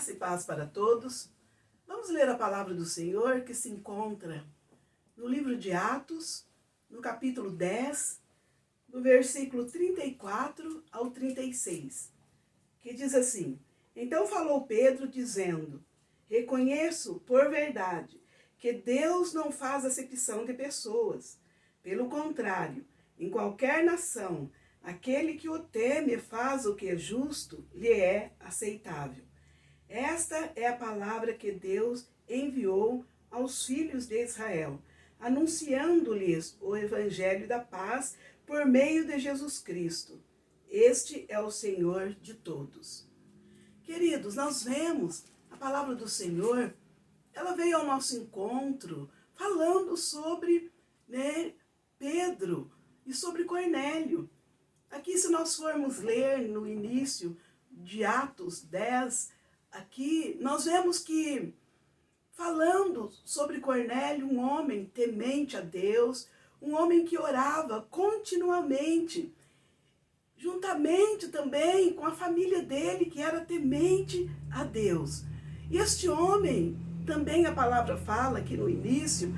Graça e paz para todos. Vamos ler a palavra do Senhor que se encontra no livro de Atos, no capítulo 10, do versículo 34 ao 36, que diz assim: Então falou Pedro, dizendo: Reconheço por verdade que Deus não faz acepção de pessoas. Pelo contrário, em qualquer nação, aquele que o teme faz o que é justo, lhe é aceitável. Esta é a palavra que Deus enviou aos filhos de Israel, anunciando-lhes o evangelho da paz por meio de Jesus Cristo. Este é o Senhor de todos. Queridos, nós vemos a palavra do Senhor, ela veio ao nosso encontro falando sobre Pedro e sobre Cornélio. Aqui, se nós formos ler no início de Atos 10, aqui nós vemos que, falando sobre Cornélio, um homem temente a Deus, um homem que orava continuamente, juntamente também com a família dele, que era temente a Deus. E este homem, também a palavra fala aqui no início,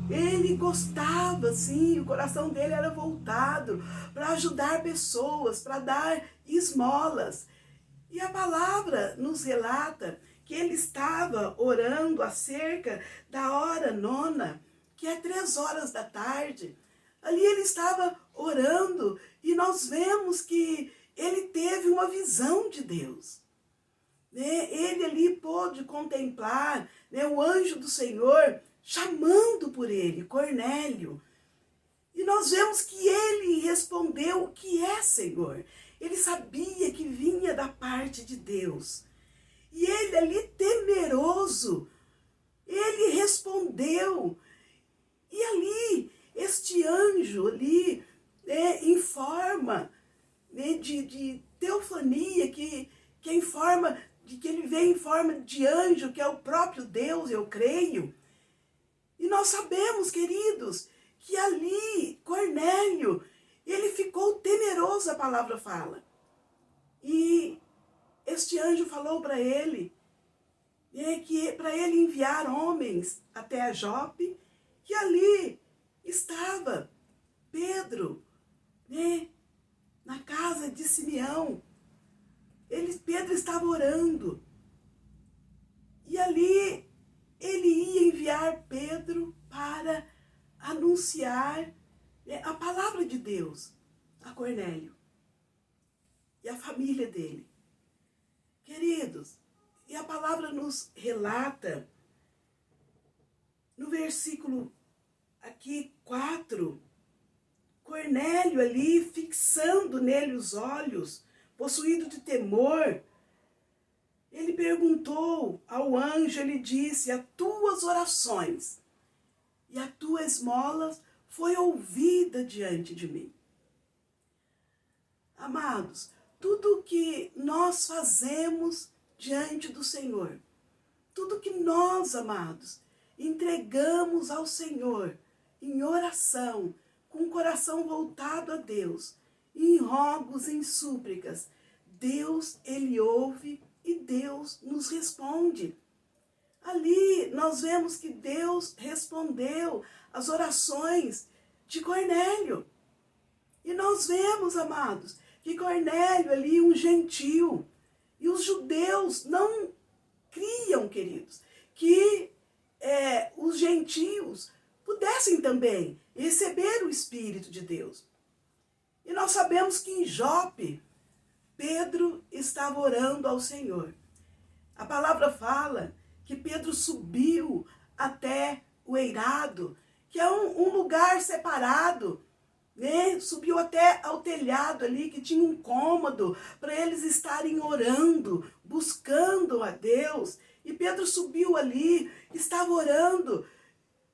ele gostava, sim, o coração dele era voltado para ajudar pessoas, para dar esmolas. E a palavra nos relata que ele estava orando acerca da hora nona, que é 3 horas da tarde. Ali ele estava orando e nós vemos que ele teve uma visão de Deus. Ele ali pôde contemplar o anjo do Senhor chamando por ele, Cornélio. E nós vemos que ele respondeu: o que é, Senhor? Ele sabia que vinha da parte de Deus. E ele ali, temeroso, ele respondeu. E ali, este anjo ali, em forma de teofania, que é em forma de que ele vem em forma de anjo, que é o próprio Deus, eu creio. E nós sabemos, queridos, que ali, Cornélio, ele ficou temeroso, a palavra fala. E este anjo falou para ele, que para ele enviar homens até a Jope, que ali estava Pedro, na casa de Simeão. Pedro estava orando. E ali ele ia enviar Pedro para anunciar a palavra de Deus a Cornélio e a família dele. Queridos, e a palavra nos relata no versículo aqui 4, Cornélio ali fixando nele os olhos, possuído de temor, ele perguntou ao anjo, ele disse: as tuas orações e a tua esmola foi ouvida diante de mim. Amados, tudo que nós fazemos diante do Senhor, tudo que nós, amados, entregamos ao Senhor em oração, com o coração voltado a Deus, em rogos, em súplicas, Deus, Ele ouve e Deus nos responde. Ali nós vemos que Deus respondeu às orações de Cornélio. E nós vemos, amados, que Cornélio ali, um gentil, e os judeus não criam, queridos, que os gentios pudessem também receber o Espírito de Deus. E nós sabemos que em Jope, Pedro estava orando ao Senhor. A palavra fala que Pedro subiu até o eirado, que é um lugar separado, subiu até ao telhado ali, que tinha um cômodo para eles estarem orando, buscando a Deus. E Pedro subiu ali, estava orando,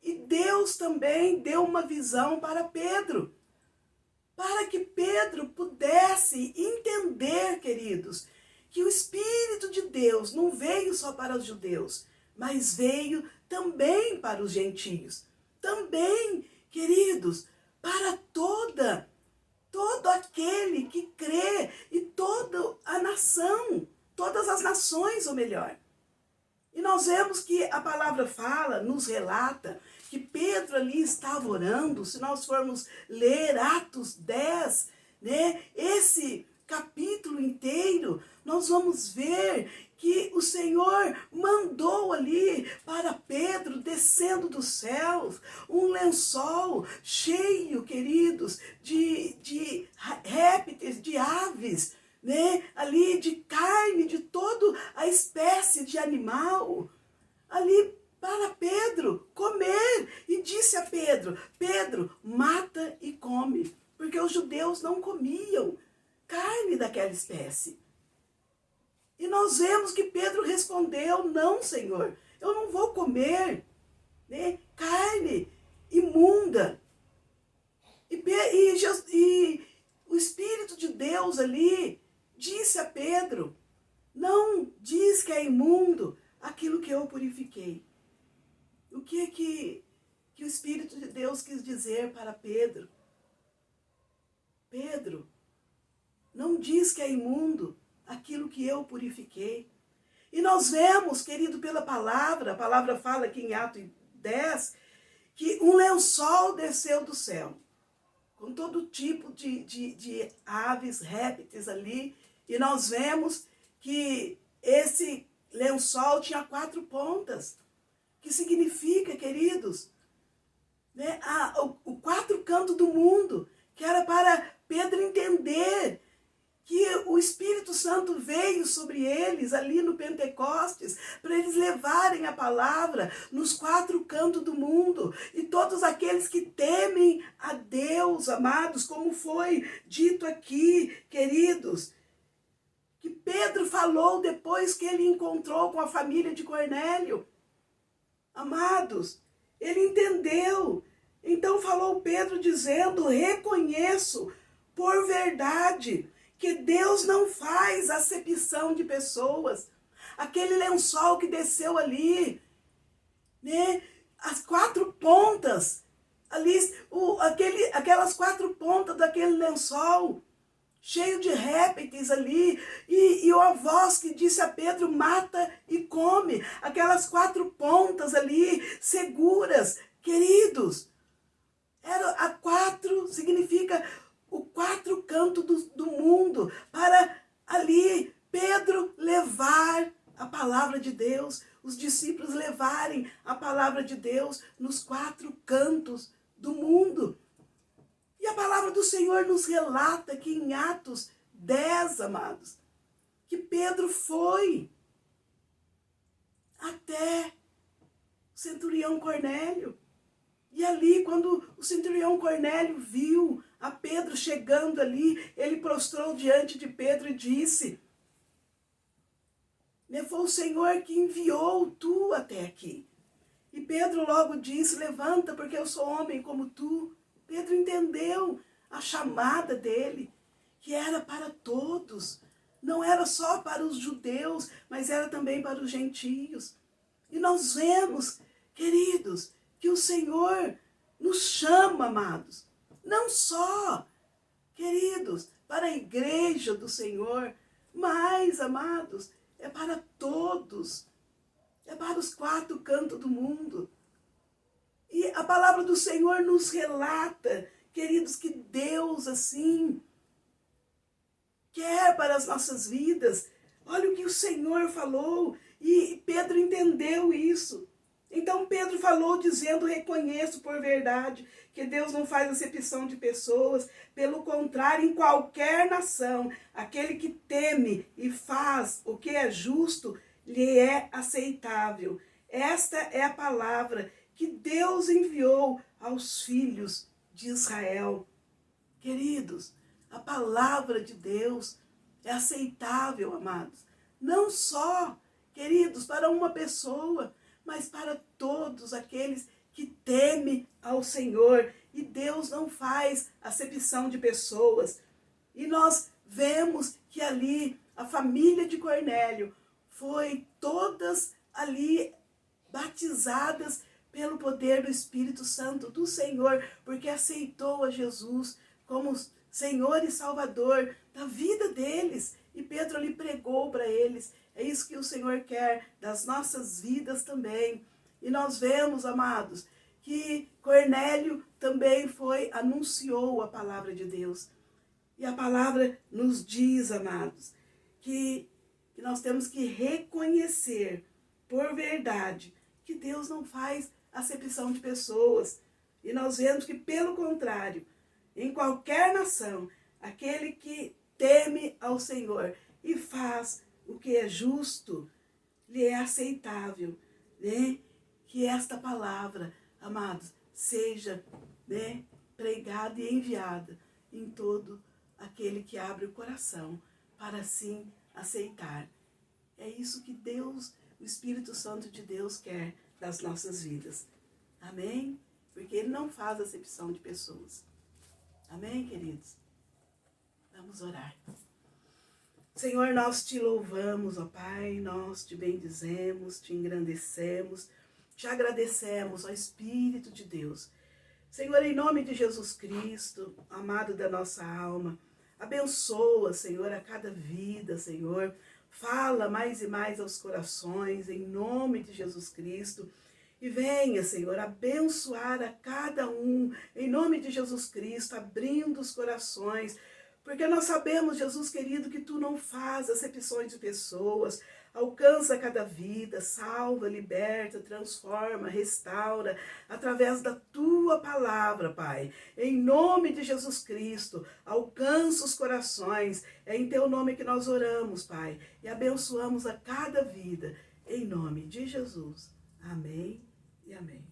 e Deus também deu uma visão para Pedro, para que Pedro pudesse entender, queridos, que o Espírito de Deus não veio só para os judeus, mas veio também para os gentios. Também, queridos, para todo aquele que crê e toda a nação, todas as nações, ou melhor. E nós vemos que a palavra fala, nos relata, que Pedro ali estava orando. Se nós formos ler Atos 10, né, esse capítulo inteiro, nós vamos ver que o Senhor mandou ali para Pedro, descendo dos céus, um lençol cheio, queridos, de répteis, de aves, né? Ali de carne, de toda a espécie de animal, ali para Pedro comer. E disse a Pedro, Pedro, mata e come, porque os judeus não comiam carne daquela espécie. E nós vemos que Pedro respondeu, não, Senhor, eu não vou comer, né, carne imunda. E o Espírito de Deus ali disse a Pedro, não diz que é imundo aquilo que eu purifiquei. O que o Espírito de Deus quis dizer para Pedro? Pedro, não diz que é imundo aquilo que eu purifiquei. E nós vemos, querido, pela palavra, a palavra fala aqui em Atos 10, que um lençol desceu do céu, com todo tipo de aves, répteis ali, e nós vemos que esse lençol tinha 4 pontas, que significa, queridos, né, o 4 cantos do mundo, que era para Pedro entender que o Espírito Santo veio sobre eles ali no Pentecostes, para eles levarem a palavra nos 4 cantos do mundo. E todos aqueles que temem a Deus, amados, como foi dito aqui, queridos, que Pedro falou depois que ele encontrou com a família de Cornélio. Amados, ele entendeu. Então falou Pedro dizendo, reconheço por verdade que Deus não faz acepção de pessoas. Aquele lençol que desceu ali, né? As 4 pontas, ali, aquelas 4 pontas daquele lençol, cheio de répteis ali, e a voz que disse a Pedro, mata e come. Aquelas 4 pontas ali, seguras, queridos. A 4 significa o 4 cantos do mundo, para ali Pedro levar a palavra de Deus, os discípulos levarem a palavra de Deus nos 4 cantos do mundo. E a palavra do Senhor nos relata aqui em Atos 10, amados, que Pedro foi até o centurião Cornélio. E ali, quando o centurião Cornélio viu a Pedro chegando ali, ele prostrou diante de Pedro e disse, foi o Senhor que enviou tu até aqui. E Pedro logo disse, levanta, porque eu sou homem como tu. Pedro entendeu a chamada dele, que era para todos. Não era só para os judeus, mas era também para os gentios. E nós vemos, queridos, que o Senhor nos chama, amados, não só, queridos, para a igreja do Senhor, mas, amados, é para todos, é para os 4 cantos do mundo. E a palavra do Senhor nos relata, queridos, que Deus, assim, quer para as nossas vidas. Olha o que o Senhor falou, e Pedro entendeu isso. Então Pedro falou dizendo, reconheço por verdade que Deus não faz acepção de pessoas, pelo contrário, em qualquer nação, aquele que teme e faz o que é justo, lhe é aceitável. Esta é a palavra que Deus enviou aos filhos de Israel. Queridos, a palavra de Deus é aceitável, amados. Não só, queridos, para uma pessoa, mas para todos aqueles que temem ao Senhor. E Deus não faz acepção de pessoas. E nós vemos que ali a família de Cornélio foi todas ali batizadas pelo poder do Espírito Santo do Senhor, porque aceitou a Jesus como Senhor e Salvador da vida deles. E Pedro ali pregou para eles É isso que o Senhor quer das nossas vidas também. E nós vemos, amados, que Cornélio também anunciou a palavra de Deus. E a palavra nos diz, amados, que nós temos que reconhecer por verdade que Deus não faz acepção de pessoas. E nós vemos que, pelo contrário, em qualquer nação, aquele que teme ao Senhor e faz o que é justo, lhe é aceitável, né? Que esta palavra, amados, seja, né, pregada e enviada em todo aquele que abre o coração para assim aceitar. É isso que Deus, o Espírito Santo de Deus quer das nossas vidas. Amém? Porque Ele não faz acepção de pessoas. Amém, queridos? Vamos orar. Senhor, nós te louvamos, ó Pai, nós te bendizemos, te engrandecemos, te agradecemos, ó Espírito de Deus. Senhor, em nome de Jesus Cristo, amado da nossa alma, abençoa, Senhor, a cada vida, Senhor. Fala mais e mais aos corações, em nome de Jesus Cristo. E venha, Senhor, abençoar a cada um, em nome de Jesus Cristo, abrindo os corações. Porque nós sabemos, Jesus querido, que Tu não faz acepções de pessoas. Alcança cada vida, salva, liberta, transforma, restaura, através da Tua palavra, Pai. Em nome de Jesus Cristo, alcança os corações. É em Teu nome que nós oramos, Pai. E abençoamos a cada vida. Em nome de Jesus. Amém e amém.